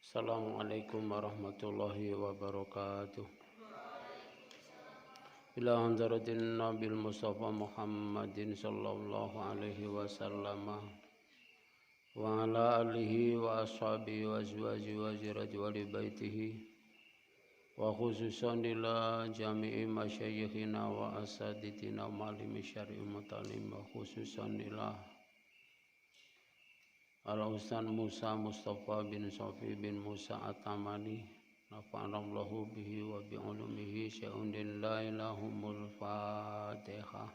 Assalamualaikum warahmatullahi wabarakatuh. Ila hanzaratin Nabil Mustafa Muhammadin sallallahu alaihi wasallam wa ala alihi wa ashabihi wa azwaji wa zirati wa li baitihi wa khususan ila jami'i masyayikhina wa asaditina wa malimi syari'i mutalim wa khususan ila Al-Ustaz Musa Mustafa bin Sofi bin Musa At-Tamani nafa'anallahu bihi wa bi'ulumihi sya'un lillahi Fatihah.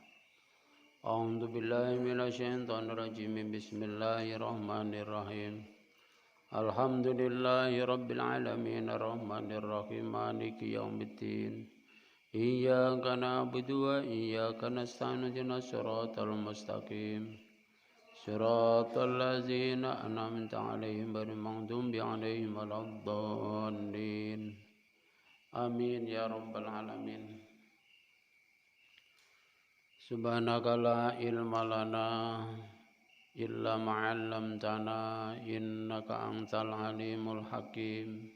A'udzu billahi minasyaitonir rajim. Bismillahirrahmanirrahim. Alhamdulillahi rabbil alamin arrahmanir rahim maliki yaumiddin. Iyyaka na'budu wa iyyaka nasta'in ihdinas siratal mustaqim. Siratal ladzina an'amta 'alaihim ghairil maghdubi 'alaihim waladdallin. Amin ya rabbal alamin. Subhanaka la ilma lana illa ma 'allamtana innaka antal alimul hakim.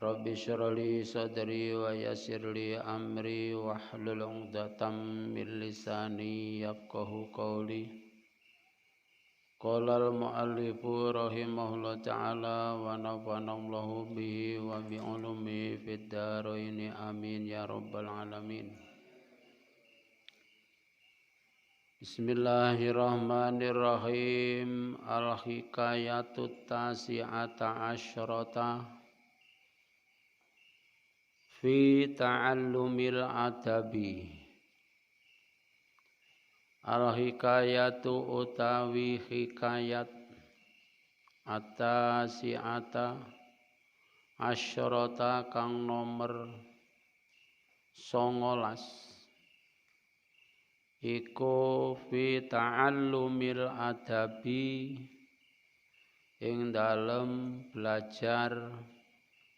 Rabbi shrah li sadri wa yassir li amri wahlul 'uqdatam min lisani yafqahu qawli. Qala al-mu'allifu rahimahullah ta'ala wa nafa'anallahu bihi wa bi'ulumi fid dharaini amin ya rabbal alamin. Bismillahirrahmanirrahim. Al-hikayatut tasi'ata asyrata fi ta'allumil adabi. Al-hikayatu utawi hikayat atasi'ata asyrata kang nomor 19 iku fi ta'allumil adabi ing dalem belajar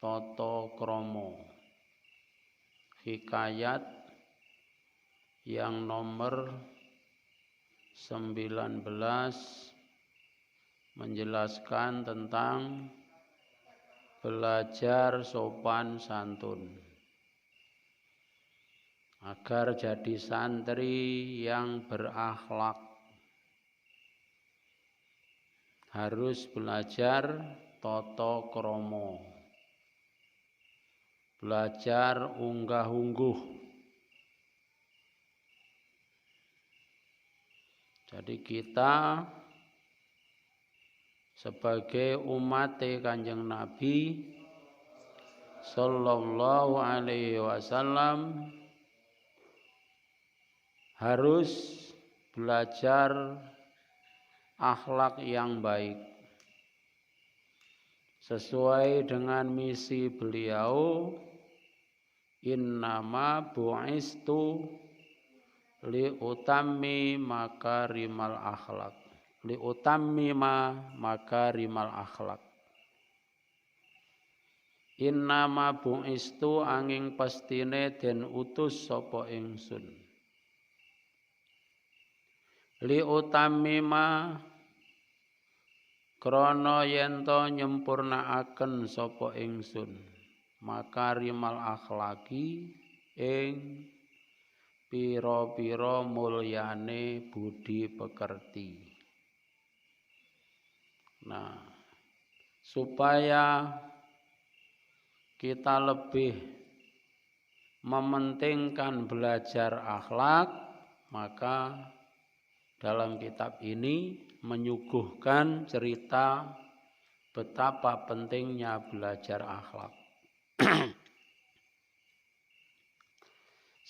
tata krama. Hikayat yang nomor 19 menjelaskan tentang belajar sopan santun agar jadi santri yang berakhlak. Harus belajar tata krama, belajar unggah-ungguh. Jadi kita sebagai umat Kanjeng Nabi sallallahu alaihi wasallam harus belajar akhlak yang baik sesuai dengan misi beliau. Innama bu'istu li utammi makarimal akhlak. Li utammima makarimal akhlak. Innama bu'istu angin pastine den utus sapa ingsun. Li utammima krana yen to nyempurnaaken sapa ingsun makarimal akhlaki ing pira-pira mulyane budi pekerti. Nah, supaya kita lebih mementingkan belajar akhlak, maka dalam kitab ini menyuguhkan cerita betapa pentingnya belajar akhlak.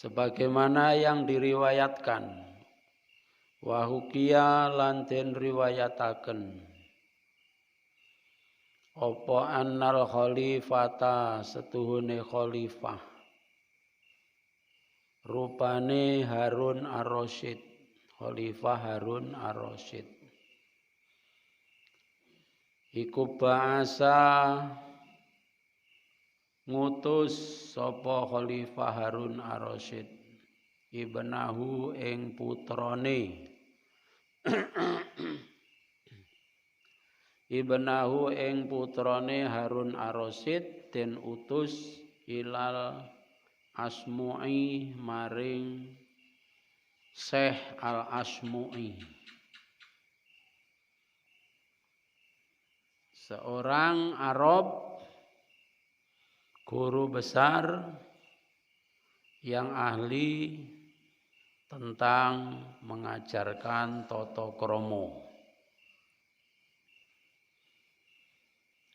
Sebagaimana yang diriwayatkan, wa hukiya lan den riwayataken apa annal khalifata setuhune khalifah rupane Harun ar-Rasyid, Khalifah Harun ar-Rasyid iku ba'asa ngutus sapa Khalifah Harun ar-Rasyid ibnahu ing putrane ibnahu ing putrane Harun Ar-Rasyid den utus ilal Asmu'i maring Syekh Al-Asmu'i, seorang Arab, guru besar yang ahli tentang mengajarkan tata krama.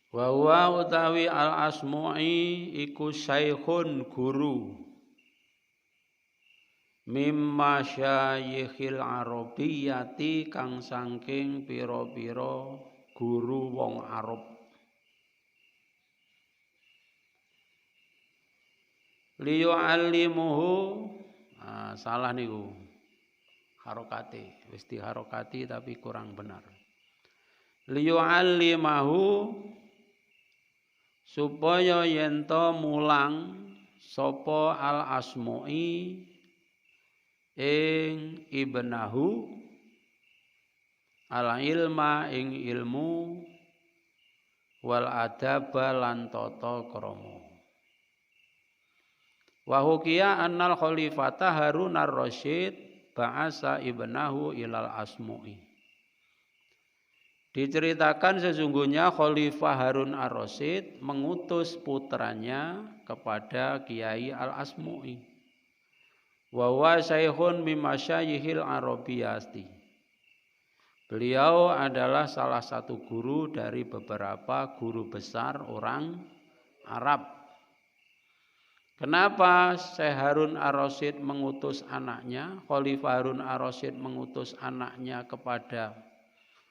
Wa huwa utawi Al-Asmu'i iku syaikhun guru mimma syayikhil arabiyyati kang saking pira-pira guru wong Arab. Liyu'allimuhu, salah niku harokati, wis diharokati tapi kurang benar. Liyu'allimahu, supaya yento mulang sapa Al-Asmu'i ing ibnahu al-ilma ing ilmu wal adaba lan tata krama. Wa hukiya annal khalifata Harun Ar-Rasyid ba'asa ibnahu ilal Asmu'i. Diceritakan sesungguhnya Khalifah Harun Ar-Rasyid mengutus putranya kepada Kiai Al-Asmu'i. Wa huwa syaikhun min masyayikhil arabiyyati. Beliau adalah salah satu guru dari beberapa guru besar orang Arab. Kenapa Syekh Harun Ar-Rasyid mengutus anaknya, Khalifah Harun Ar-Rasyid mengutus anaknya kepada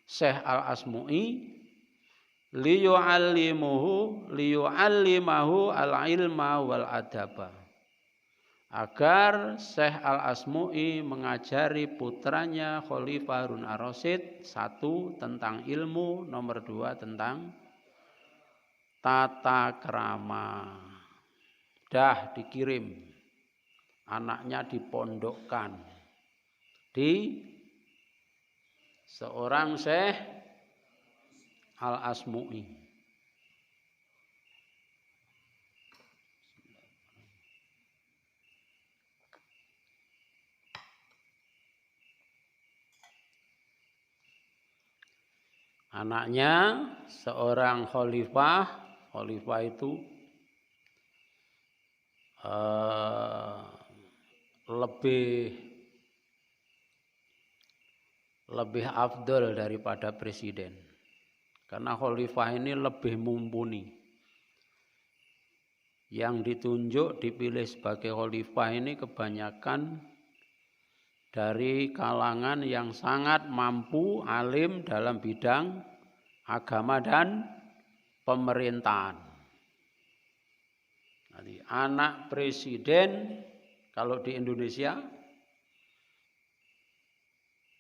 Syekh Al-Asmu'i? Liyu'allimahu al-ilma wal adaba. Agar Syekh Al-Asmu'i mengajari putranya Khalifah Harun Ar-Rasyid, satu tentang ilmu, nomor dua tentang tata krama. Dah dikirim, anaknya dipondokkan di seorang Syekh Al-Asmu'i. Anaknya seorang khalifah itu lebih afdol daripada presiden, karena khalifah ini lebih mumpuni. Yang ditunjuk dipilih sebagai khalifah ini kebanyakan dari kalangan yang sangat mampu, alim dalam bidang agama dan pemerintahan. Jadi, anak presiden kalau di Indonesia,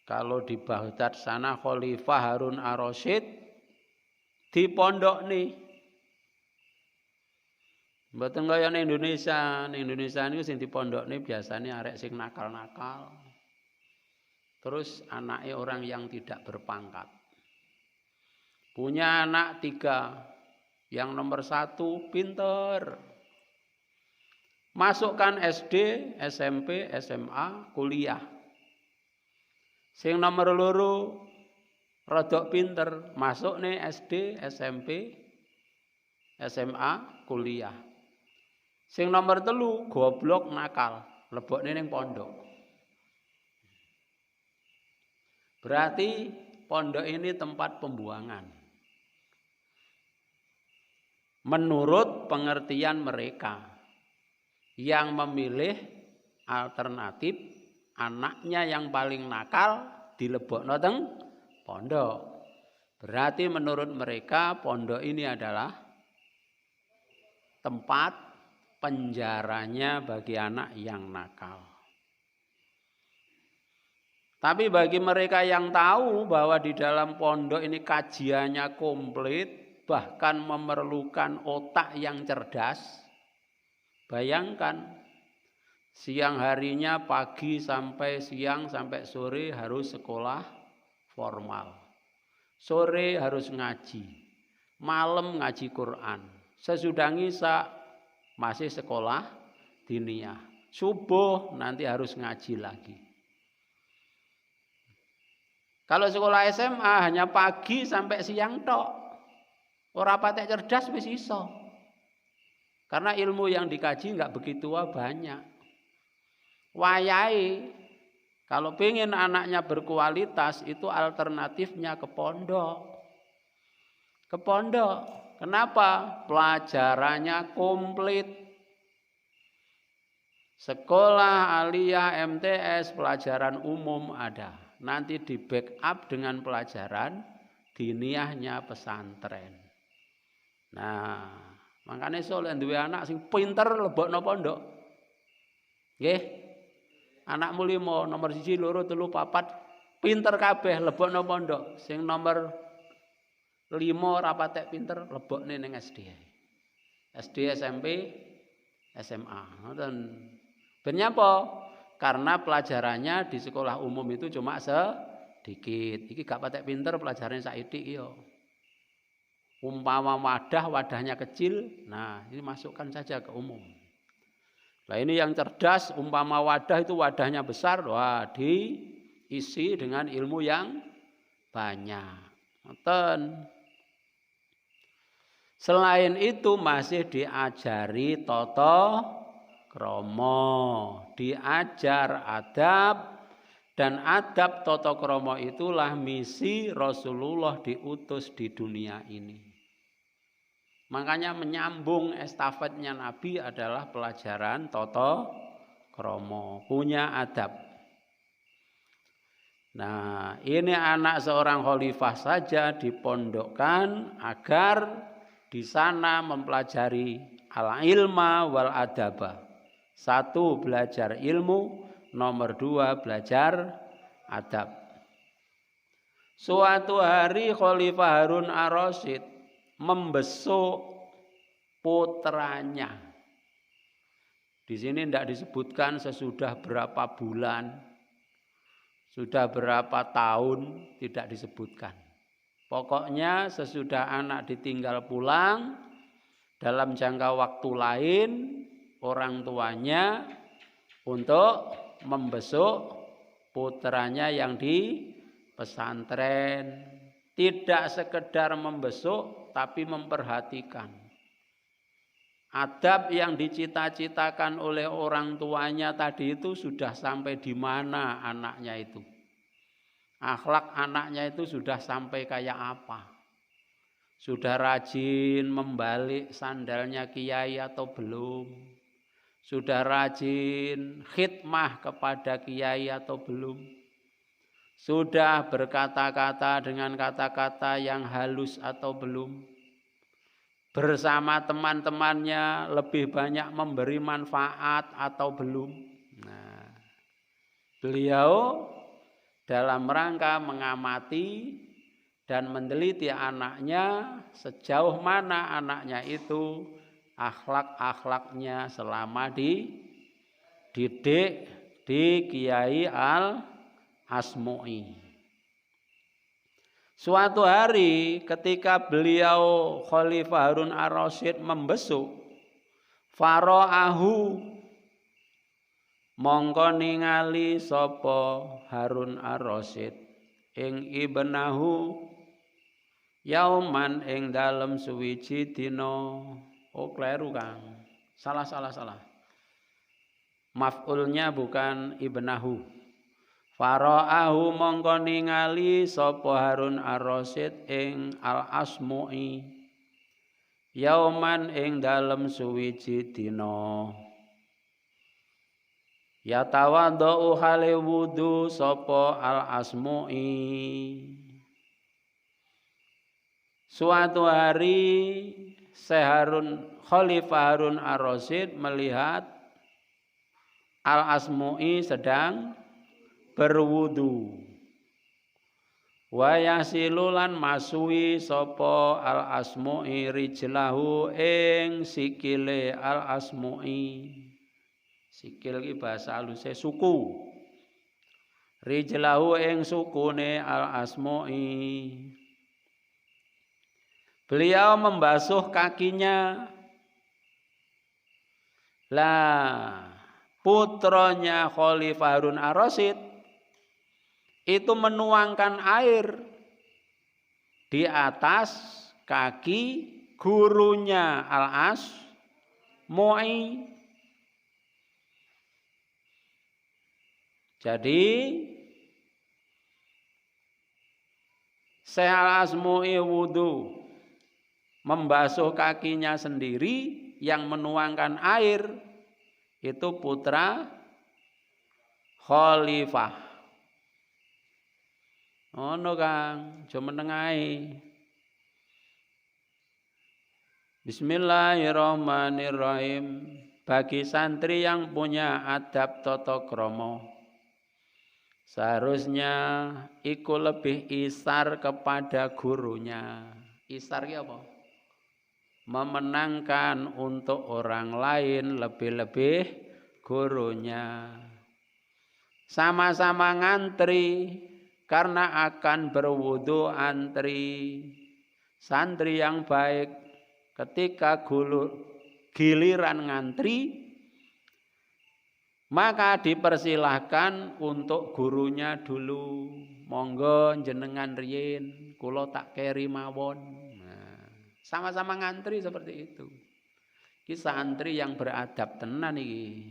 kalau di Baghdad sana Khalifah Harun Ar-Rasyid di pondok nih. Mboten kaya ning Indonesia. Ning Indonesia niku sing di pondok nih biasanya arek sing nakal-nakal. Terus anaknya orang yang tidak berpangkat. Punya anak 3. Yang nomor 1 pinter. Masukkan SD, SMP, SMA, kuliah. Sing nomor 2 rodok pinter, masuk nih SD, SMP, SMA, kuliah. Sing nomor 3 goblok nakal, lebokne ning pondok. Berarti pondok ini tempat pembuangan. Menurut pengertian mereka yang memilih alternatif anaknya yang paling nakal dilebokno teng pondok. Berarti menurut mereka pondok ini adalah tempat penjaranya bagi anak yang nakal. Tapi bagi mereka yang tahu bahwa di dalam pondok ini kajiannya komplit, bahkan memerlukan otak yang cerdas, bayangkan siang harinya pagi sampai siang sampai sore harus sekolah formal. Sore harus ngaji, malam ngaji Quran. Sesudah ngisa masih sekolah diniyah. Subuh nanti harus ngaji lagi. Kalau sekolah SMA hanya pagi sampai siang tok. Ora patek cerdas wis iso. Karena ilmu yang dikaji enggak begitu banyak. Wayahe kalau pengen anaknya berkualitas itu alternatifnya ke pondok. Ke pondok. Kenapa? Pelajarannya komplit. Sekolah aliyah MTS pelajaran umum ada. Nanti di backup dengan pelajaran diniyahnya pesantren. Nah, makanya soleh duwe anak sing pinter lebokno pondok. Nggih. Anakmu 5, nomor 1, 2, 3, 4 pinter kabeh lebokno pondok. Sing nomor 5 ora patek pinter lebokne ning SD. SD, SMP, SMA. Ngoten. Ben nyapa? Karena pelajarannya di sekolah umum itu cuma sedikit. Iki gak patek pinter pelajarannya saithik ya. Umpama wadahnya kecil, nah ini masukkan saja ke umum. Nah ini yang cerdas, umpama wadah itu wadahnya besar, wah diisi dengan ilmu yang banyak. Ngoten. Selain itu masih diajari tata krama, diajar adab, dan adab tata krama itulah misi Rasulullah diutus di dunia ini. Makanya menyambung estafetnya Nabi adalah pelajaran tata krama, punya adab. Nah, ini anak seorang khalifah saja dipondokkan agar di sana mempelajari al-ilma wal adaba. 1, belajar ilmu, nomor 2, belajar adab. Suatu hari Khalifah Harun ar-Rasyid membesuk putranya. Di sini tidak disebutkan sesudah berapa bulan, sudah berapa tahun, tidak disebutkan. Pokoknya sesudah anak ditinggal pulang, dalam jangka waktu lain, orang tuanya untuk membesuk putranya yang di pesantren. Tidak sekedar membesuk, tapi memperhatikan. Adab yang dicita-citakan oleh orang tuanya tadi itu sudah sampai di mana anaknya itu. Akhlak anaknya itu sudah sampai kayak apa. Sudah rajin membalik sandalnya kiai atau belum. Sudah rajin khidmah kepada kiai atau belum. Sudah berkata-kata dengan kata-kata yang halus atau belum. Bersama teman-temannya lebih banyak memberi manfaat atau belum. Nah, beliau dalam rangka mengamati dan meneliti anaknya sejauh mana anaknya itu akhlak-akhlaknya selama dididik di Kiai Al-Asmu'i. Suatu hari ketika beliau Khalifah Harun ar-Rasyid membesuk, fara'ahu mongko ningali sapa Harun ar-Rasyid ing ibnahu yauman ing dalem suwiji dina. Oh kleru Kang. Salah. Maf'ulnya bukan ibnahu. Fara'ahu mongko ningali sapa Harun ar-Rasyid ing Al-Asmu'i yauman ing dalem suwiji dina. Yatawadhu hale wudu sapa Al-Asmu'i. Suatu hari Khalifah Harun ar-Rasyid melihat Al-Asmu'i sedang berwudu. Wa yasilulan masui sapa Al-Asmu'i rijlahu ing sikile Al-Asmu'i. Sikil iki bahasa haluse suku. Rijlahu ing sukune Al-Asmu'i. Beliau membasuh kakinya. Lah, putranya Khalifah Harun ar-Rasyid itu menuangkan air di atas kaki gurunya Al-Asmu'i. Jadi Syekh Al-Asmu'i wudu membasuh kakinya sendiri, yang menuangkan air itu putra Khalifah. Ono Kang, aja menengahi. Bismillahirrahmanirrahim. Bagi santri yang punya adab tata krama, seharusnya iku lebih isar kepada gurunya. Isar ya apa? Memenangkan untuk orang lain, lebih-lebih gurunya. Sama-sama ngantri karena akan berwudu antri. Santri yang baik ketika giliran ngantri, maka dipersilahkan untuk gurunya dulu. Monggo jenengan riyin, kula tak keri mawon. Sama-sama ngantri seperti itu. Ki santri yang beradab tenan iki.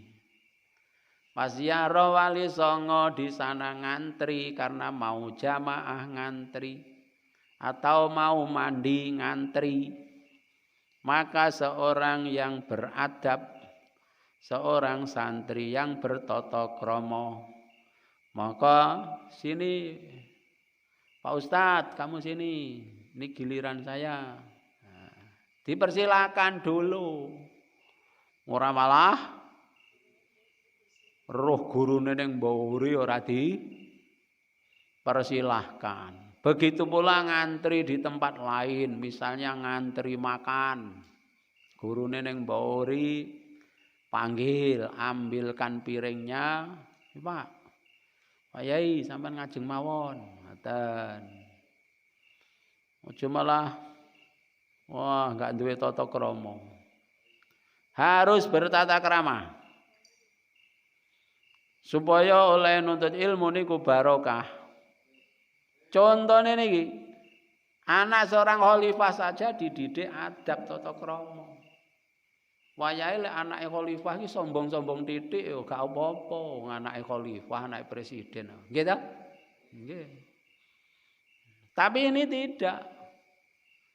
Pas ziarah Wali Songo di sana ngantri karena mau jamaah ngantri atau mau mandi ngantri, maka seorang yang beradab, seorang santri yang bertata krama, maka sini Pak Ustadz, kamu sini, ini giliran saya. Dipersilakan dulu. Ora malah roh gurune ning mburi ora dipersilahkan. Begitu pula ngantri di tempat lain, misalnya ngantri makan. Gurune ning mburi panggil, ambilkan piringnya. Pak Yai sampean ngajeng mawon. Ngoten. Ojo malah wah, enggak duwe tata krama. Harus bertata krama. Supaya oleh nuntut ilmu niku barokah. Contohnya niki, anak seorang khalifah saja dididik adab tata krama. Wayahe lek anake khalifah iki sombong-sombong titik ya gak apa-apa, anake khalifah, anake presiden. Nggih ta? Nggih. Tapi ini tidak.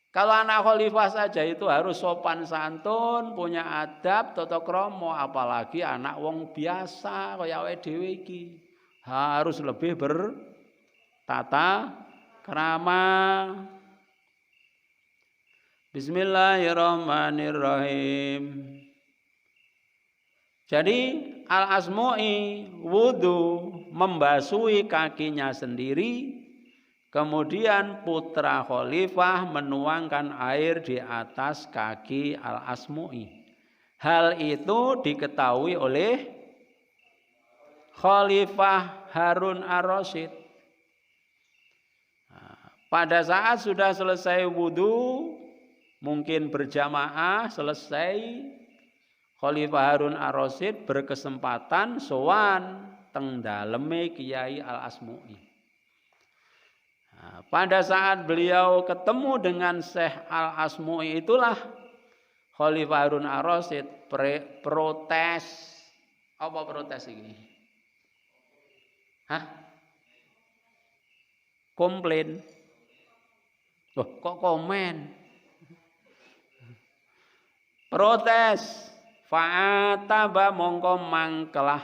Kalau anak khalifah saja itu harus sopan santun, punya adab, tata krama, apalagi anak wong biasa kaya awake dhewe iki. Harus lebih bertata krama. Bismillahirrahmanirrahim. Jadi Al-Asmu'i wudu membasuhi kakinya sendiri. Kemudian putra khalifah menuangkan air di atas kaki Al-Asmu'i. Hal itu diketahui oleh Khalifah Harun ar-Rasyid. Pada saat sudah selesai wudu, mungkin berjamaah selesai, Khalifah Harun ar-Rasyid berkesempatan sowan teng daleme Kiai Al-Asmu'i. Pada saat beliau ketemu dengan Syekh Al-Asmu'i itulah Khalifah Harun ar-Rasyid protes. Apa protes ini? Hah? Komplain. Loh, kok komen? Protes. Fa'ataba mongko mangkelah.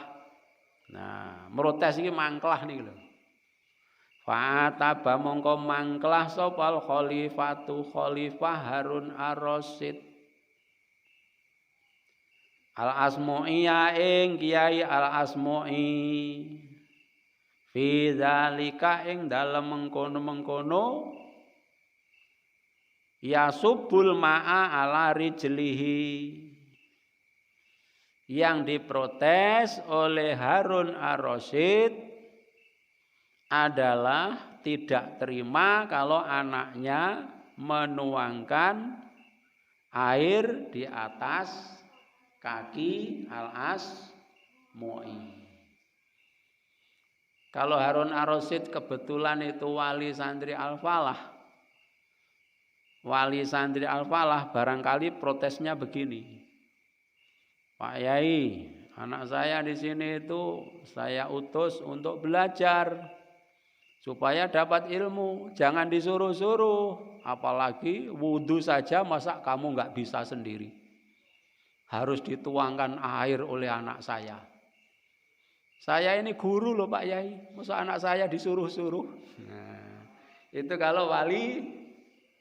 Nah, protes ini mangkelah nih lho. Fa'ataba mongko mangkelah sopal khalifatu Khalifah Harun ar-Rasyid. Al-Asmu'i ing Kiai Al-Asmu'i. Fi dzalika ing dalem mengkono-mengkono ya subul ma'a ala rijlihi. Yang diprotes oleh Harun ar-Rasyid adalah tidak terima kalau anaknya menuangkan air di atas kaki Al-Asmu'i. Kalau Harun Ar-Rasyid kebetulan itu wali santri Al-Falah. Wali santri Al-Falah barangkali protesnya begini. Pak Yai, anak saya di sini itu saya utus untuk belajar supaya dapat ilmu. Jangan disuruh-suruh. Apalagi wudhu saja masa kamu nggak bisa sendiri. Harus dituangkan air oleh anak saya. Saya ini guru loh Pak Yai, masa anak saya disuruh-suruh. Nah, itu kalau wali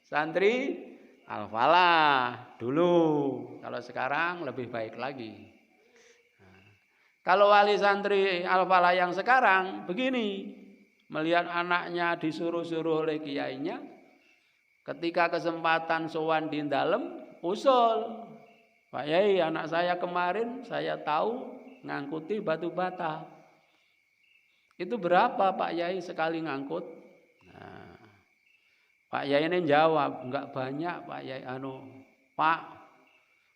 santri Al-Falah dulu. Kalau sekarang lebih baik lagi. Nah, kalau wali santri Al-Falah yang sekarang begini, melihat anaknya disuruh-suruh oleh kiainya, ketika kesempatan sowan di dalam usul, Pak Yai, anak saya kemarin saya tahu ngangkuti batu bata. Itu berapa Pak Yai sekali ngangkut? Nah, Pak Yai ini jawab, enggak banyak Pak Yai. Pak,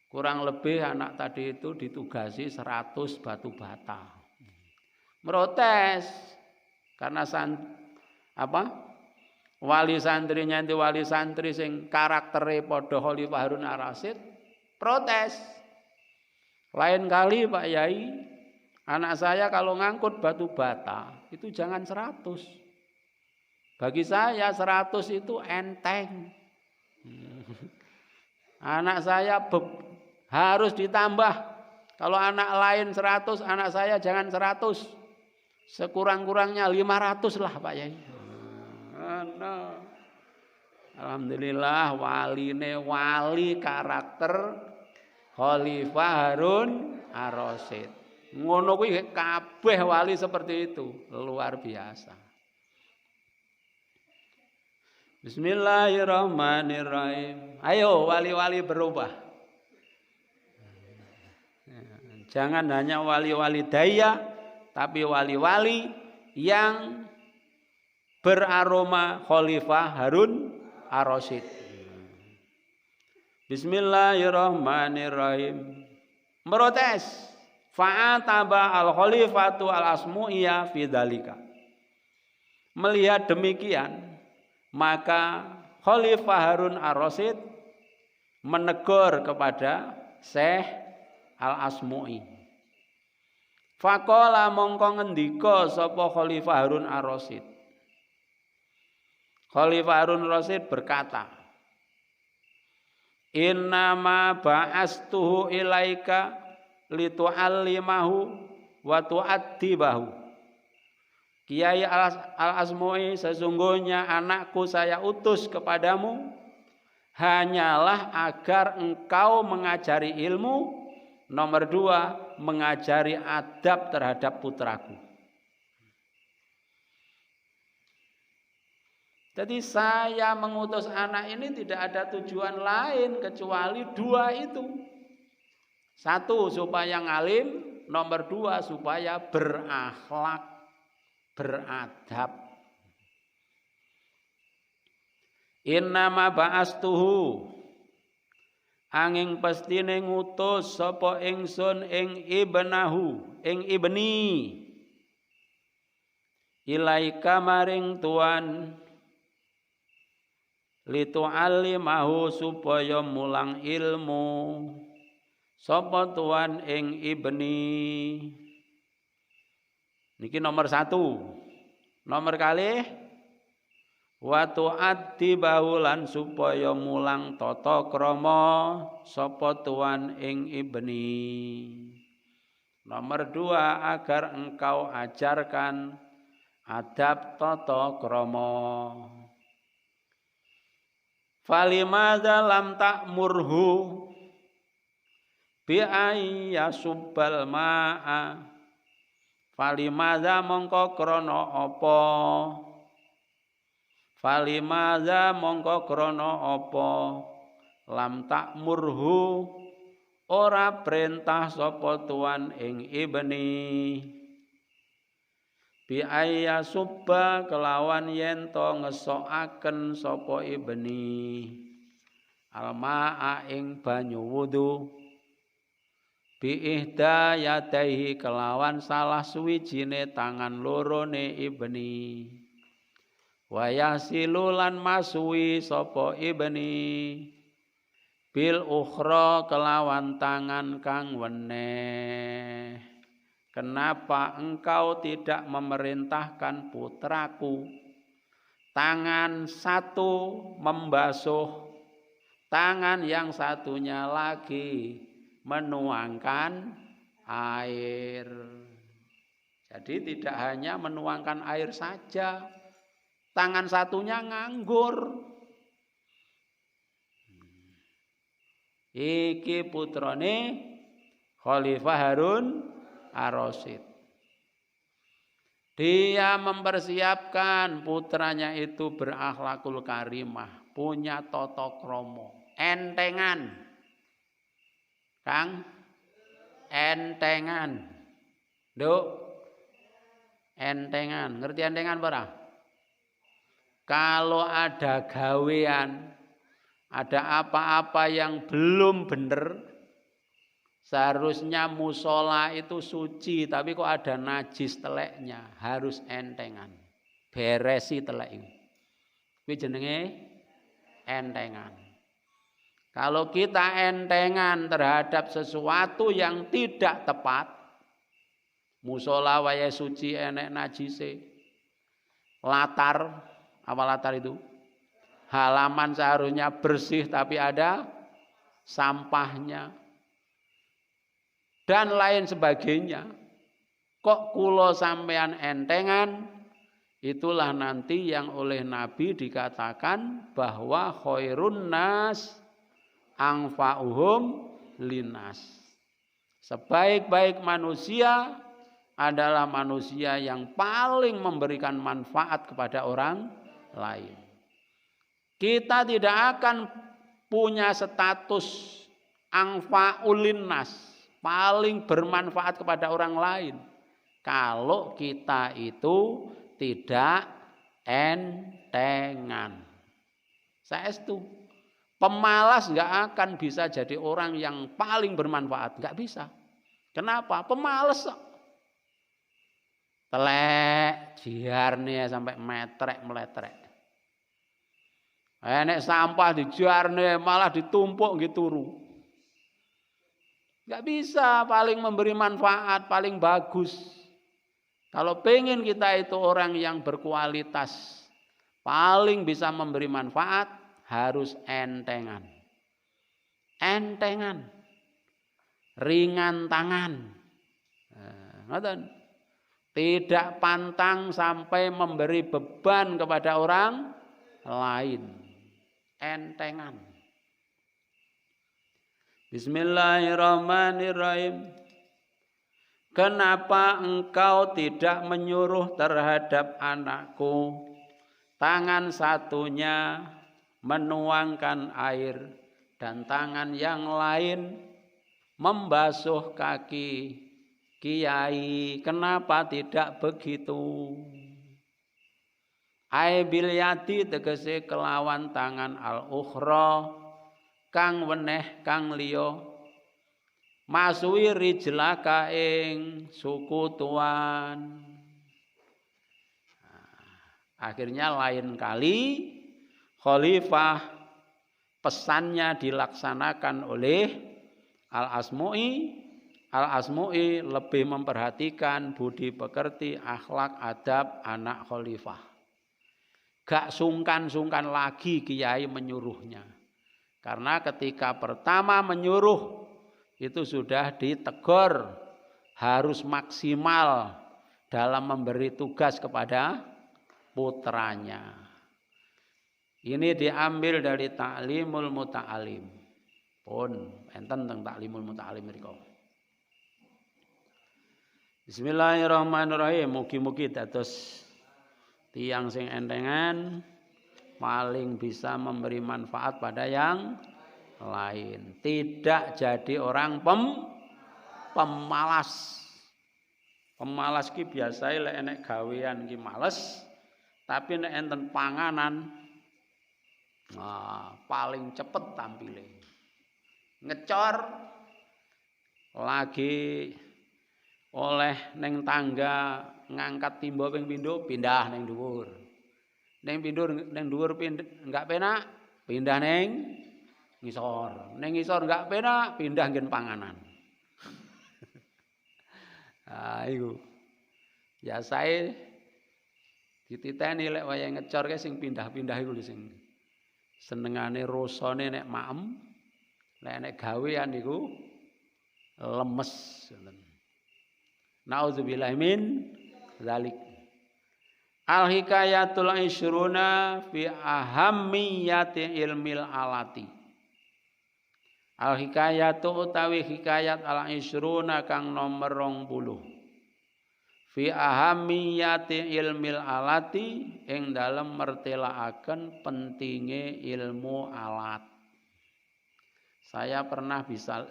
kurang lebih anak tadi itu ditugasi 100 batu bata. Merotes karena wali santrinya itu wali santri sing karaktere padha Khalifah Harun Ar-Rasyid, protes. Lain kali Pak Yai, anak saya kalau ngangkut batu bata itu jangan 100. Bagi saya 100 itu enteng. Anak saya harus ditambah. Kalau anak lain 100, anak saya jangan 100. Sekurang-kurangnya 500 lah Pak Yai. Alhamdulillah wali karakter Khalifah Harun Ar-Rasyid. Ngono kuwi kabeh wali seperti itu, luar biasa. Bismillahirrahmanirrahim. Ayo wali-wali berubah. Jangan hanya wali-wali daya, tapi wali-wali yang beraroma Khalifah Harun Ar-Rasyid. Bismillahirrahmanirrahim. Merotes. Fa'ataba al-Khalifatu al-Asmu'iyah fi dzalika. Melihat demikian, maka Khalifah Harun Ar-Rasyid menegur kepada Syekh Al-Asmu'i. Faqala mongko ngendika sapa Khalifah Harun Ar-Rasyid. Khalifah Harun Ar-Rasyid berkata, "Innama ba'astuhu ilaika litu'allimahu wa tu'addibahu." Kiai Al-Asmu'i, sesungguhnya anakku saya utus kepadamu hanyalah agar engkau mengajari ilmu, nomor 2 mengajari adab terhadap putraku. Jadi saya mengutus anak ini tidak ada tujuan lain kecuali 2 itu. 1 supaya ngalim, nomor 2 supaya berakhlak, beradab. Innama ba'astuhu, angin pestine ngutus sapa ingsun ing ibnahu, ing ibni, ilaika maring tuan, litu'allimahu supaya mulang ilmu. Sapa tuan ing ibni. Niki nomor 1. Nomor kalih, wa tu'addibahu lan supaya mulang tata krama sapa tuan ing ibni. Nomor 2, agar engkau ajarkan adab tata krama. Falimadza lam ta'murhu bi'ayya subbal ma'a. Falimadza mongko krana apa? Falimadza mongko krana apa? Lam ta'murhu, ora perintah sapa tuan ing ibni. bi ayya subba kelawan yen to ngesokaken sapa ibni almaa ing banyu wudu bi ihda yadaihi kelawan salah suwijine tangan lorone ibni wa yasilu lan masui sapa ibni bil ukhra kelawan tangan kang weneh. Kenapa engkau tidak memerintahkan putraku tangan satu membasuh, tangan yang satunya lagi menuangkan air. Jadi tidak hanya menuangkan air saja, tangan satunya nganggur. Iki putrane Khalifah Harun Ar-Rasyid. Dia mempersiapkan putranya itu berakhlakul karimah, punya tata krama, entengan. Kang, entengan. Nduk, entengan. Ngerti entengan ora? Kalau ada gawean, ada apa-apa yang belum bener, seharusnya musola itu suci, tapi kok ada najis teleknya, harus entengan. Beresi telek itu. Kuwi jenenge entengan. Kalau kita entengan terhadap sesuatu yang tidak tepat, musola waya suci enek najise. Latar, apa latar itu? Halaman seharusnya bersih tapi ada sampahnya. Dan lain sebagainya. Kok kulo sampean entengan? Itulah nanti yang oleh Nabi dikatakan bahwa khairun nas anfa'uhum linnas. Sebaik-baik manusia adalah manusia yang paling memberikan manfaat kepada orang lain. Kita tidak akan punya status anfa'ul linnas, paling bermanfaat kepada orang lain, kalau kita itu tidak entengan. Saestu, pemalas nggak akan bisa jadi orang yang paling bermanfaat, nggak bisa. Kenapa? Pemalas. Telek, jiarnya sampai metrek meletrek. Enek sampah dijarne malah ditumpuk gitu turu. Gak bisa paling memberi manfaat, paling bagus. Kalau pengen kita itu orang yang berkualitas, paling bisa memberi manfaat, harus entengan. Entengan. Ringan tangan. Tidak pantang sampai memberi beban kepada orang lain. Entengan. Bismillahirrahmanirrahim. Kenapa engkau tidak menyuruh terhadap anakku tangan satunya menuangkan air dan tangan yang lain membasuh kaki Kiai? Kenapa tidak begitu? Ai bil yati tegese kelawan tangan al ukhra kang weneh kang liya masui rijlaka ing suku tuan. Akhirnya lain kali khalifah pesannya dilaksanakan oleh Al-Asmu'i. Al-Asmu'i lebih memperhatikan budi pekerti, akhlak, adab anak khalifah. Gak sungkan-sungkan lagi kiai menyuruhnya. Karena ketika pertama menyuruh itu sudah ditegur, harus maksimal dalam memberi tugas kepada putranya. Ini diambil dari Ta'limul Muta'alim. Pun enten tentang Ta'limul Muta'alim mriku. Bismillahirrahmanirrahim. Mugi-mugi dados tiyang sing entengan paling bisa memberi manfaat pada yang lain. Tidak jadi orang pemalas. Pemalas ki biasae lek enek gawean ki males, tapi nek enten panganan paling cepet tampile. Ngecor lagi oleh neng tangga ngangkat timba ping pindho pindah neng dhuwur. Neng dhuwur enggak penak pindah neng ngisor. Neng ngisor enggak penak pindah nggen panganan. Iku. Biasae dititeni lek wayah ngecor ke sing pindah-pindah iku lho sing senengane rasane nek maem, lek nek gawean iku lemes ngoten. Nauzubillahi min dzalik. Al hikayatul isyruna fi ahammiyati ilmil alati. Al hikayatu utawi hikayat al isyruna kang nomor 20. Fi ahammiyati ilmil alati ing dalem mertelaaken pentinge ilmu alat. Saya pernah bisa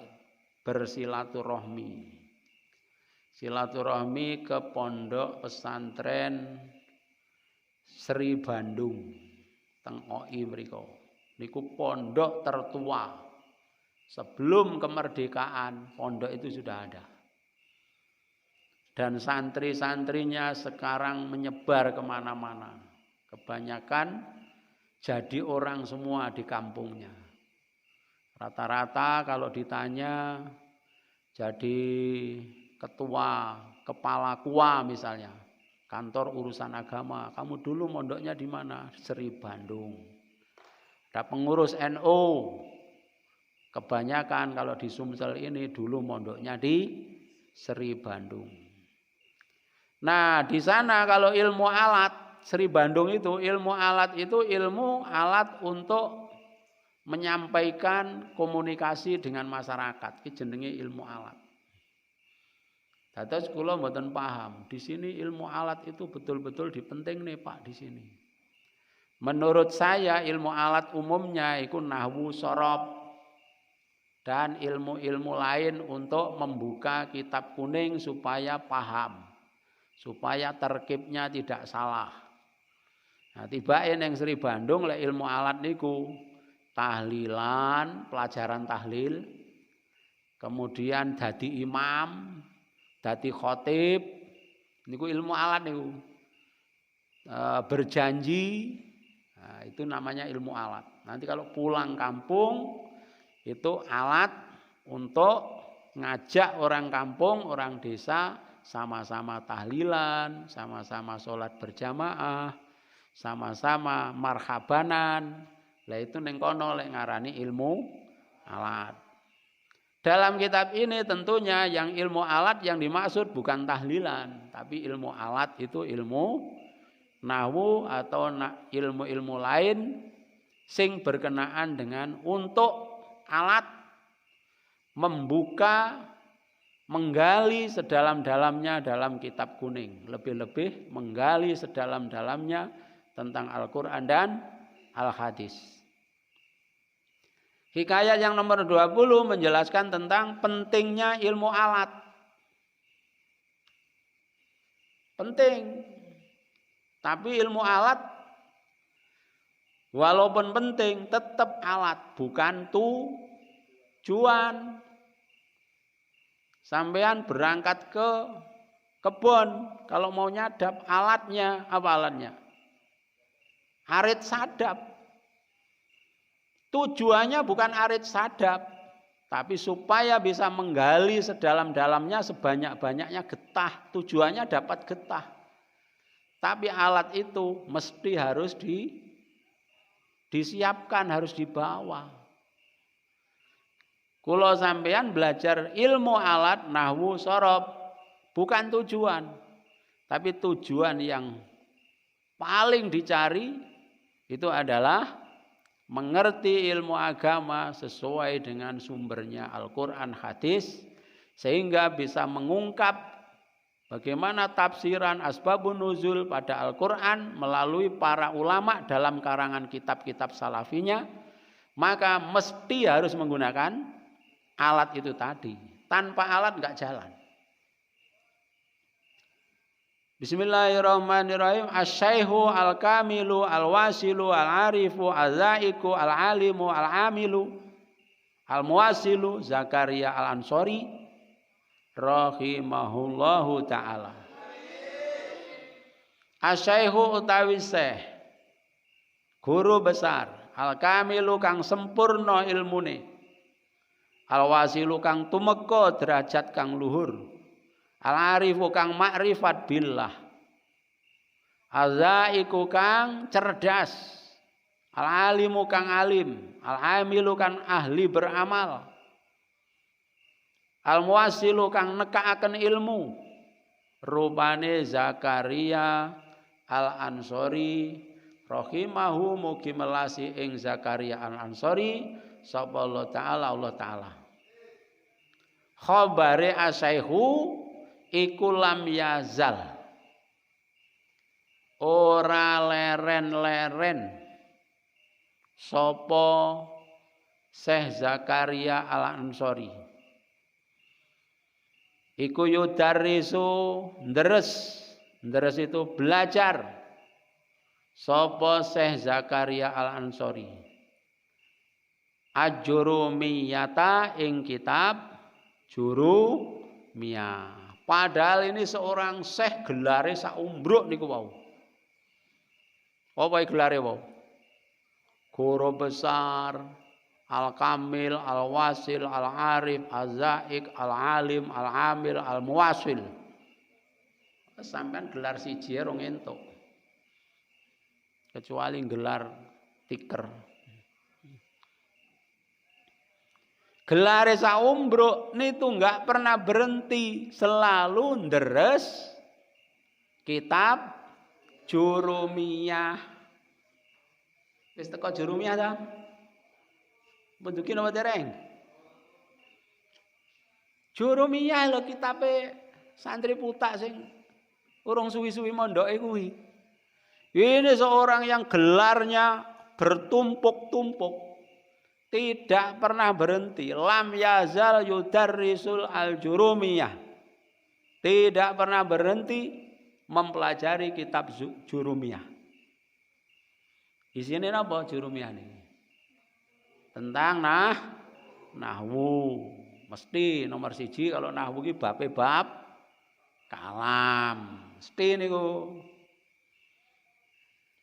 bersilaturahmi. Silaturahmi ke pondok pesantren Sri Bandung teng OI mriko. Niku pondok tertua. Sebelum kemerdekaan pondok itu sudah ada. Dan santri-santrinya sekarang menyebar kemana-mana. Kebanyakan jadi orang semua di kampungnya. Rata-rata kalau ditanya jadi ketua, kepala KUA misalnya, kantor urusan agama. Kamu dulu mondoknya di mana? Sri Bandung. Ada pengurus NU. Kebanyakan kalau di Sumsel ini dulu mondoknya di Sri Bandung. Nah, di sana kalau ilmu alat, Sri Bandung itu ilmu alat untuk menyampaikan komunikasi dengan masyarakat. Iki jenenge ilmu alat. Dados kula mboten paham, di sini ilmu alat itu betul-betul dipenting nih Pak di sini. Menurut saya ilmu alat umumnya itu nahwu sorob dan ilmu-ilmu lain untuk membuka kitab kuning supaya paham, supaya terkibnya tidak salah. Nah, tibae ning Sri Bandung lek ilmu alat niku tahlilan, pelajaran tahlil, kemudian dadi imam, dadi khotib, niku ilmu alat niku. Berjanji, nah, itu namanya ilmu alat. Nanti kalau pulang kampung itu alat untuk ngajak orang kampung, orang desa sama-sama tahlilan, sama-sama sholat berjamaah, sama-sama marhabanan. Lah itu ning kono lek ngarani ilmu alat. Dalam kitab ini tentunya yang ilmu alat yang dimaksud bukan tahlilan, tapi ilmu alat itu ilmu nahwu atau ilmu-ilmu lain sing berkenaan dengan untuk alat membuka, menggali sedalam-dalamnya dalam kitab kuning. Lebih-lebih menggali sedalam-dalamnya tentang Al-Quran dan Al-Hadis. Hikayat yang nomor 20 menjelaskan tentang pentingnya ilmu alat. Penting. Tapi ilmu alat walaupun penting tetap alat, bukan tujuan. Sampean berangkat ke kebun, kalau mau nyadap alatnya, apa alatnya? Arit sadap. Tujuannya bukan arit sadap, tapi supaya bisa menggali sedalam-dalamnya sebanyak-banyaknya getah. Tujuannya dapat getah. Tapi alat itu mesti harus disiapkan, harus dibawa. Kulo sampean belajar ilmu alat nahwu sorob bukan tujuan, tapi tujuan yang paling dicari itu adalah mengerti ilmu agama sesuai dengan sumbernya Al-Quran, hadis, sehingga bisa mengungkap bagaimana tafsiran asbabun nuzul pada Al-Quran melalui para ulama dalam karangan kitab-kitab salafinya. Maka mesti harus menggunakan alat itu tadi. Tanpa alat nggak jalan. Bismillahirrahmanirrahim. Asy-syaikhu al-kamilu al-wasilu al-arifu al-zaiku al-alimu al-amilu al-muwasilu Zakaria al-Ansori rahimahullahu taala. Asy-syaikhu utawi syekh guru besar, al-kamilu kang sempurna ilmune, al-wasilu kang tumeka derajat kang luhur, al-arifu kang makrifat billah, al-zaiku kang cerdas, al-alimu kang alim, al-amilu kang ahli beramal, al-muwasilu kang nekaaken ilmu, rupane Zakaria al-Ansori rahimahu mugi melasi ing Zakaria al-Ansori sapa Allah taala. Khabare asaihu iku lam yazal, ora leren-leren sapa Syekh Zakaria al-Ansori iku yudarisu ndres itu belajar sapa Syekh Zakaria al-Ansori Ajurumiyata ing kitab Jurumiyah. Padahal ini seorang syekh gelare sak umbruk niku wau. Apa gelare wau? Guru besar, al-kamil, al-wasil, al-arif, al-zaik, al-alim, al-amil, al-muwasil. Sampean gelar siji rong entuk. Kecuali gelar tiker. Gelare sak umbruk nitu enggak pernah berhenti, selalu nderes kitab Jurumiyah. Wis teko Jurumiyah ta? Bentuki napa dereng? Jurumiyah lho kitabe santri putak sing urung suwi-suwi mondoke kuwi. Ini seorang yang gelarnya bertumpuk-tumpuk. Tidak pernah berhenti. Lam yazal yudarrisul al-Jurumiyah. Tidak pernah berhenti mempelajari kitab Jurumiyah. Isine napa Jurumiyah ini? Tentang nahwu. Mesti nomor 1 kalau nahwu ki bab kalam. Mesti niku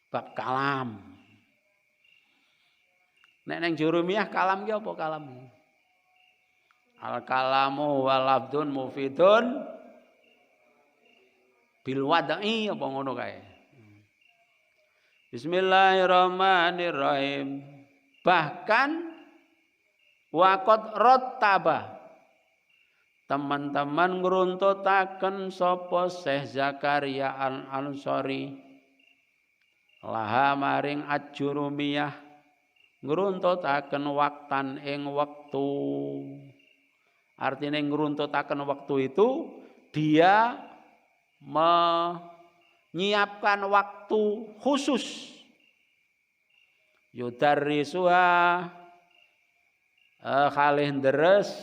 bab kalam. Nek neng Jurumiyah kalam ki apa kalam? Al-kalamu walabdun mufidun bil wada'i apa ngono kae. Bismillahirrahmanirrahim. Bahkan waqad rattaba, teman-teman ngruntutaken sapa Syekh Zakaria al-Ansori laha maring Ajurumiyah ngruntutaken waktan ing wektu. Artinya ngruntutaken waktu itu dia menyiapkan waktu khusus. Yudarrisuha khalih deres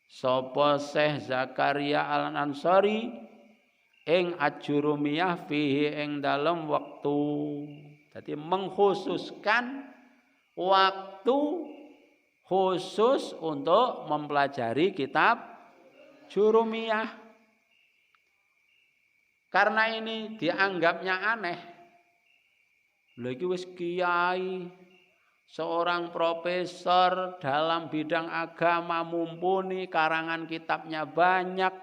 sapa Syekh Zakaria al-Ansori ing Ajurumiyah fihi ing dalem waktu. Jadi mengkhususkan waktu khusus untuk mempelajari kitab Jurumiyah. Karena ini dianggapnya aneh. Lha iki wis kiai, seorang profesor dalam bidang agama mumpuni, karangan kitabnya banyak.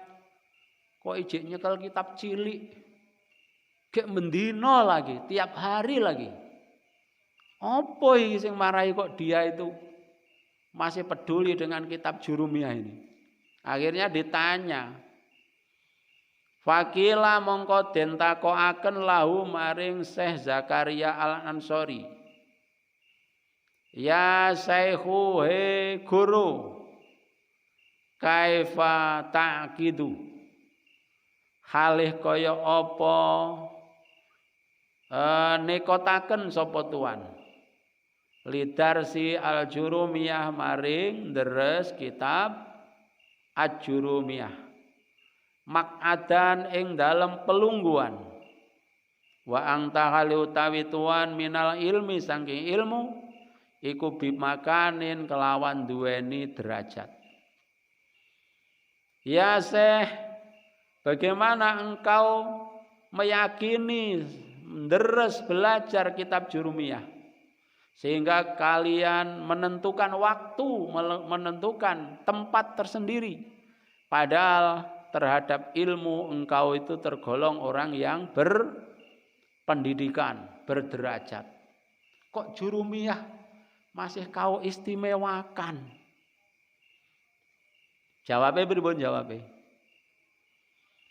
Kok ijek nyekel kitab cilik? Gek mendino lagi, tiap hari lagi. Apa iki sing marahi kok dia itu masih peduli dengan kitab Jurumiyah ini? Akhirnya ditanya. Fakila mongko den takokaken lahu maring Syekh Zakaria al-Ansori. Ya Syekhu he guru, kaifa ta'kidu? Halih kaya apa nekotaken sapa tuan? Lidarsi al-Jurumiyah maring deres kitab Al-Jurumiyah. maq'adan ing dalem pelungguan wa anta hali utawi tuan minal ilmi saking ilmu iku bimakanin kelawan duweni derajat. Ya Syekh, bagaimana engkau meyakini deres belajar kitab Jurumiyah sehingga kalian menentukan waktu, menentukan tempat tersendiri, padahal terhadap ilmu engkau itu tergolong orang yang berpendidikan, berderajat. Kok Jurumiyah masih kau istimewakan? Jawabnya pripun jawabnya?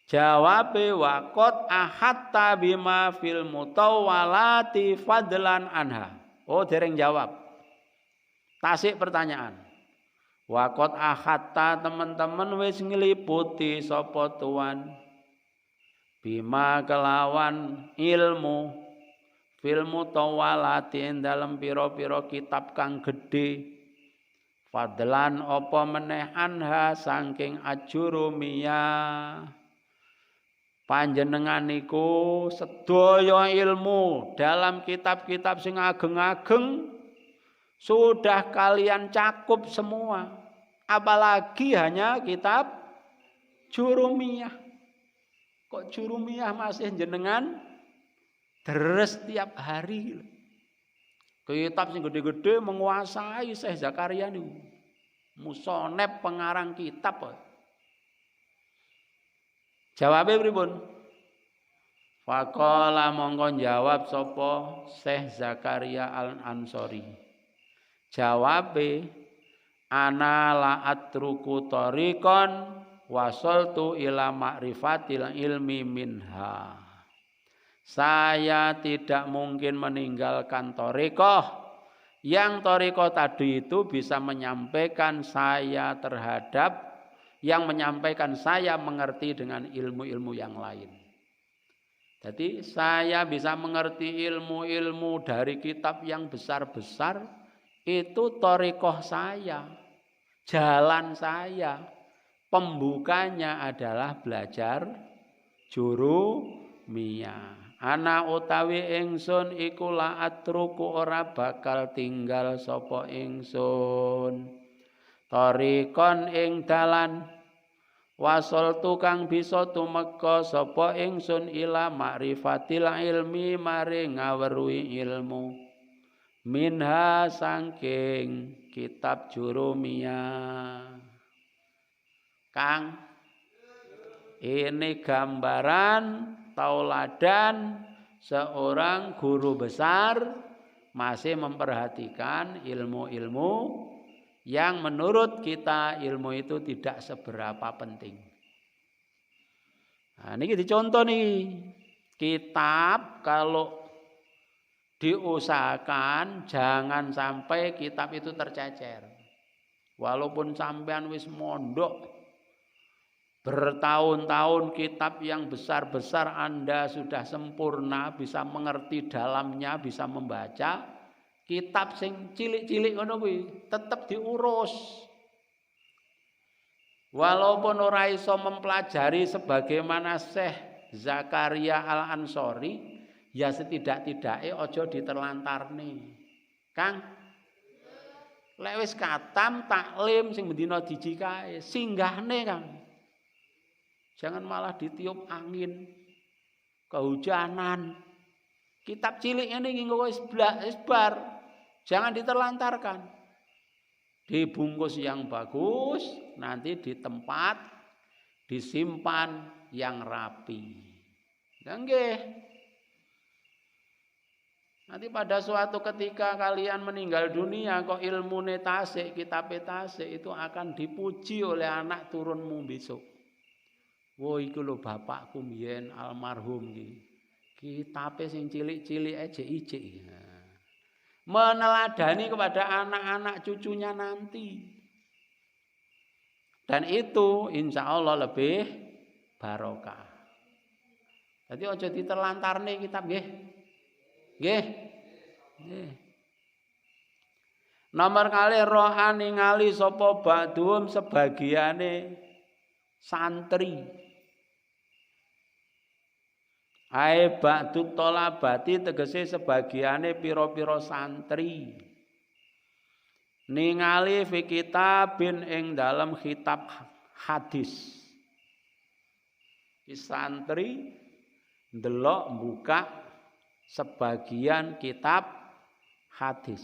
Jawabnya waqad ahatta bima fil mutawwalati fadlan anha. Oh, dereng jawab. Tasik pertanyaan. Waqad ahatta teman-teman wis ngliputi sapa tuan bima kelawan ilmu fil mutawwalati dalam pira-pira kitab kang gedhe fadlan apa meneh anha saking Ajurumiyah. Panjenengan niku sedaya ilmu dalam kitab-kitab sing ageng-ageng sudah kalian cakup semua, apalagi hanya kitab Jurumiyah. Kok Jurumiyah masih jenengan deres tiap hari? Kitab sing gede-gede menguasai Syekh Zakaria niku. Musonep pengarang kitab. Jawabe pripun? Faqala mongko jawab sapa Syekh Zakaria Al-Ansori. Jawabe ana la atruku tariqan wasaltu ila ma'rifatil ilmi minha. Saya tidak mungkin meninggalkan thariqah yang thariqah tadi itu bisa menyampaikan saya terhadap yang menyampaikan saya mengerti dengan ilmu-ilmu yang lain. Jadi saya bisa mengerti ilmu-ilmu dari kitab yang besar-besar, itu thariqah saya, jalan saya. Pembukanya adalah belajar Jurumiyah. Ana utawi ingsun iku la atruku ora bakal tinggal sapa ingsun. Tariqon ing dalan wasol tukang bisa tumeka sapa ingsun ila ma'rifatil ilmi maring ngaweruhi ilmu minha saking kitab Jurumiyah. Kang, ini gambaran tauladan seorang guru besar masih memperhatikan ilmu-ilmu yang menurut kita ilmu itu tidak seberapa penting. Nah, ini dicontoh nih. Kitab kalau diusahakan jangan sampai kitab itu tercecer. Walaupun sampean wis mondok bertahun-tahun, kitab yang besar-besar Anda sudah sempurna, bisa mengerti dalamnya, bisa membaca. Kitab sing cilik-cilik ngono kuwi tetep diurus. Walaupun ora iso mempelajari sebagaimana Syekh Zakaria Al-Ansori, ya setidak-tidake aja diterlantarne. Kang, lek wis katam taklim sing bendina diji kae, singgahne Kang. Jangan malah ditiup angin, kehujanan. Kitab cilik ini nggo wis bar. Jangan diterlantarkan. Dibungkus yang bagus, nanti di tempat disimpan yang rapi. Nggih. Nanti pada suatu ketika kalian meninggal dunia kok ilmune tasik, kitab tasik itu akan dipuji oleh anak turunmu besok. Wo iku lho bapakku mbiyen almarhum iki. Kitabe sing cilik-cilik aja ijik. Meneladani kepada anak-anak cucunya nanti. Dan itu insya Allah lebih barokah. Jadi aja diterlantarne kitab nggih. Nggih. Nggih. Nomor kalih roha ningali sapa ba'dhum sebagiane santri Ai ba'du tolabati tegese sebagiane pira-pira santri ningali fi kitabin ing dalam kitab hadis. Santri ndelok buka sebagian kitab hadis.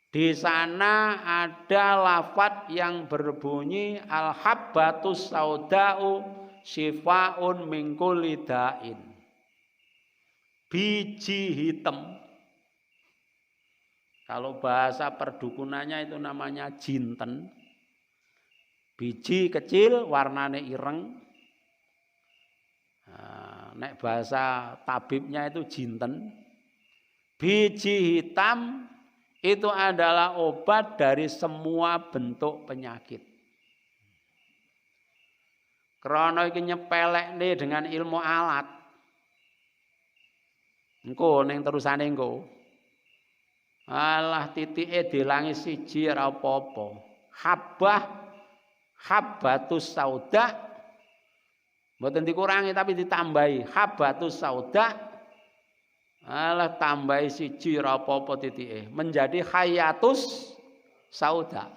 Di sana ada lafaz yang berbunyi al-habbatus sauda'u syifaun min kulli da'in. Biji hitam. Kalau bahasa perdukunannya itu namanya jinten. Biji kecil warnane ireng. Nek bahasa tabibnya itu jinten. Biji hitam itu adalah obat dari semua bentuk penyakit. Krana iki nyepelekne dengan ilmu alat. Engko ning terusane engko. Alah titike dilangi siji ora apa-apa. Habbatus sauda. Mboten dikurangi tapi ditambahi. Habbatus sauda. Alah tambahi siji ora apa-apa titike. Menjadi hayatus sauda.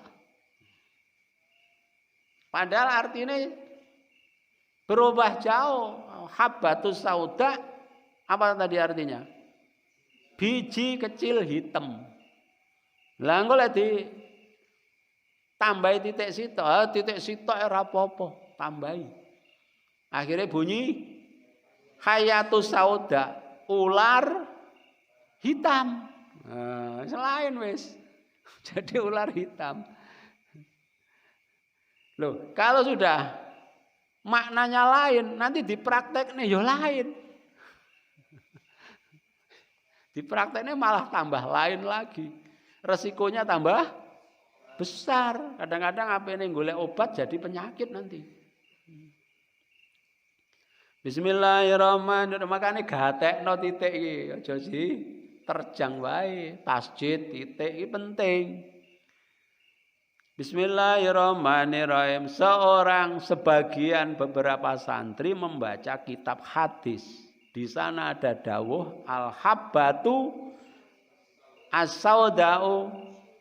Padahal artinya berubah jauh. Habbatus sauda apa tadi artinya? Biji kecil hitam. Lah engko lek tambahi titik sitok ora apa-apa, tambahi. Akhirnya bunyi hayatus sauda, ular hitam. Selain wis. Jadi ular hitam. Loh, kalau sudah maknanya lain, nanti diprakteknya ya lain. Diprakteknya malah tambah lain lagi. Resikonya tambah besar. Kadang-kadang apa ini golek obat jadi penyakit nanti. Bismillahirrahmanirrahim. Makanya gatekno titik iki aja sih terjang wae. Tasjid titik iki penting. Bismillahirrahmanirrahim. Sebagian beberapa santri membaca kitab hadis. Di sana ada dawuh al-habbatu as-sauda'u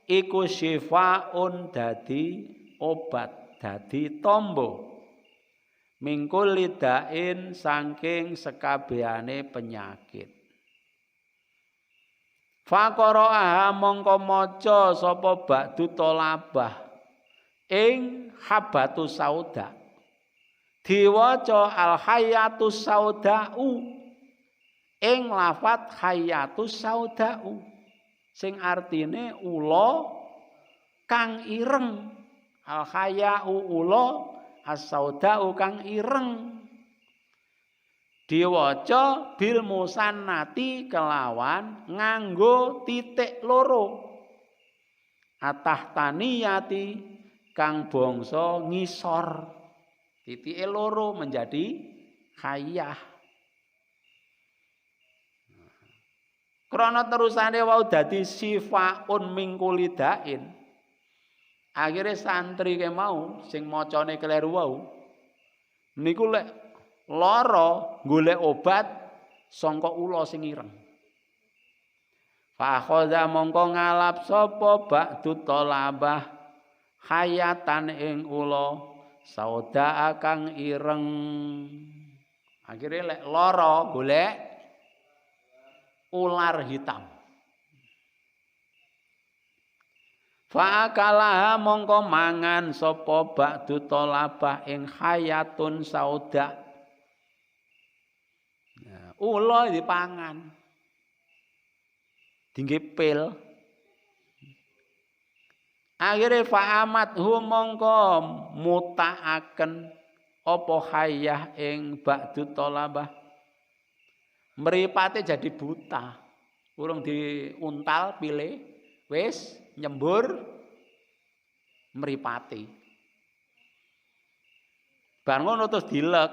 iku syifaun dadi obat, dadi tombo. Mingkul lidain saking sekabehane penyakit. Faqara'aha mongko maca sapa ba'du tolabah ing habbatus sauda. Diwaca al-hayatus sauda'u ing lafat hayatus sauda'u sing artine ula kang ireng. Al-haya'u ula, as-sauda'u kang ireng. Diwaca bil musannati kelawan nganggo titik loro. Atahtaniyati kang bangsa ngisor. Titike loro menjadi hayah. Krana terusane wau dadi sifaun mingkulidain. Akhire santri ke mau sing macane kleru wau. Niku lek lara golek obat sangka ula sing ireng. Fa mongko ngalap sapa ba'du tolabah hayatan ing ula sauda kang ireng. Akhire lek lara golek ular hitam. Fa'akalaha mongko mangan sapa ba'du tolabah ing hayatun sauda. Ula dipangan. Dinggepil. Akhire fa'amat hu mongko mutaaken apa hayah ing ba'du tolabah. Mripate jadi buta. Urung diuntal pilih, wis nyembur mripate. Bar ngono terus dilek.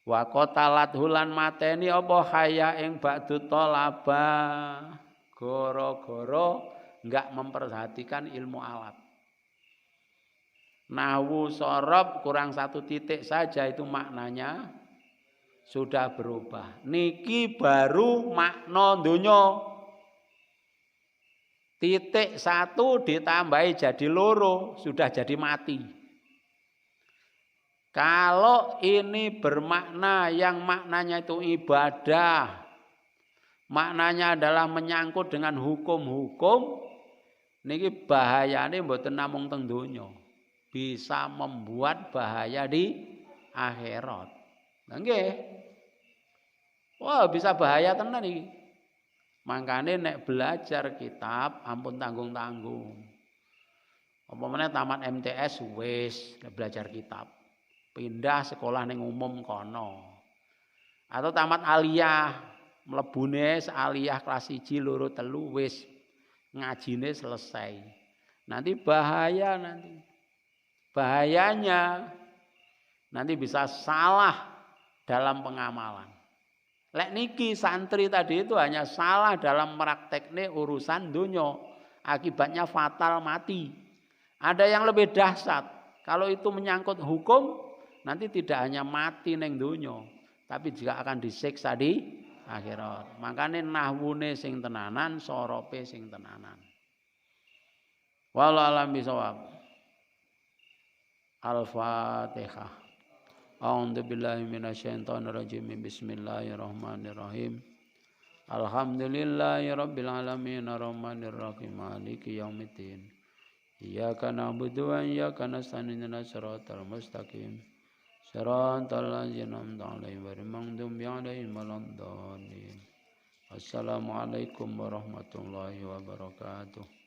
Wa qatalat hulan mateni apa hayah ing ba'du tolabah. Gara-gara enggak memperhatikan ilmu alat. Nahwu sorob kurang satu titik saja itu maknanya sudah berubah. Niki baru makna donya. Titik 1 ditambahi jadi loro, sudah jadi mati. Kalau ini bermakna yang maknanya itu ibadah, maknanya adalah menyangkut dengan hukum-hukum, niki bahayane mboten namung teng donya. Bisa membuat bahaya di akhirat. Nggih. Wah, bisa bahaya tenan iki. Makanya nek belajar kitab ampun tanggung-tanggung. Umpamane tamat MTS wis belajar kitab. Pindah sekolah ning umum kono. Atau tamat aliyah, mlebune aliyah kelas 1, 2, 3 wis ngajine selesai. Nanti bahaya nanti. Bahayanya nanti bisa salah dalam pengamalan. Lek niki santri tadi itu hanya salah dalam praktekne urusan dunia, akibatnya fatal mati. Ada yang lebih dahsyat. Kalau itu menyangkut hukum, nanti tidak hanya mati neng dunia, tapi juga akan disiksa di akhirat. Makanya nahwune sing tenanan, sorope sing tenanan. Wallahu a'lam bishawab. Al-Fatihah. A'udzu billahi minasyaitonir rajim. Bismillahirrahmanirrahim. Alhamdulillahirabbil alamin arrahmanir rahim maliki yaumiddin. Iyyaka na'budu wa iyyaka nasta'in ihdinas siratal mustaqim. Siratal ladzina an'amta 'alaihim ghairil maghdubi 'alaihim waladdallin. Assalamualaikum warahmatullahi wabarakatuh.